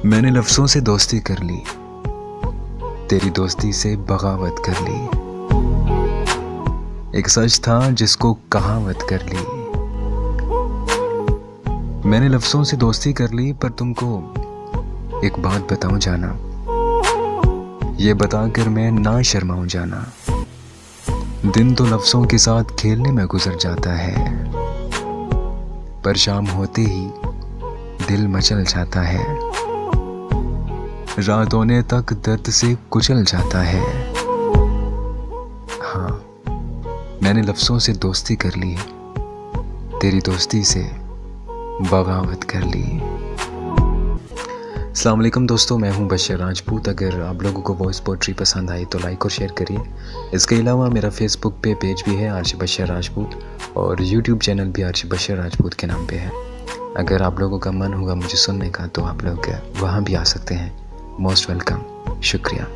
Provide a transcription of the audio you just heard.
मैंने लफ्ज़ों से दोस्ती कर ली, तेरी दोस्ती से बगावत कर ली। एक सच था जिसको कहावत कर ली। मैंने लफ्ज़ों से दोस्ती कर ली, पर तुमको एक बात बताऊं जाना, ये बताकर मैं ना शर्माऊं जाना। दिन तो लफ्ज़ों के साथ खेलने में गुजर जाता है, पर शाम होते ही दिल मचल जाता है। रात होने तक दर्द से कुचल जाता है। हाँ, मैंने लफ्ज़ों से दोस्ती कर ली, तेरी दोस्ती से बगावत कर ली। अस्सलाम वालेकुम दोस्तों, मैं हूं बशर राजपूत। अगर आप लोगों को वॉइस पोट्री पसंद आई तो लाइक और शेयर करिए। इसके अलावा मेरा फेसबुक पे पेज भी है आर्च बशर राजपूत, और यूट्यूब चैनल भी आर्च बशर राजपूत के नाम पे है। अगर आप लोगों का मन होगा मुझे सुनने का तो आप लोग वहाँ भी आ सकते हैं। मोस्ट वेलकम, शुक्रिया।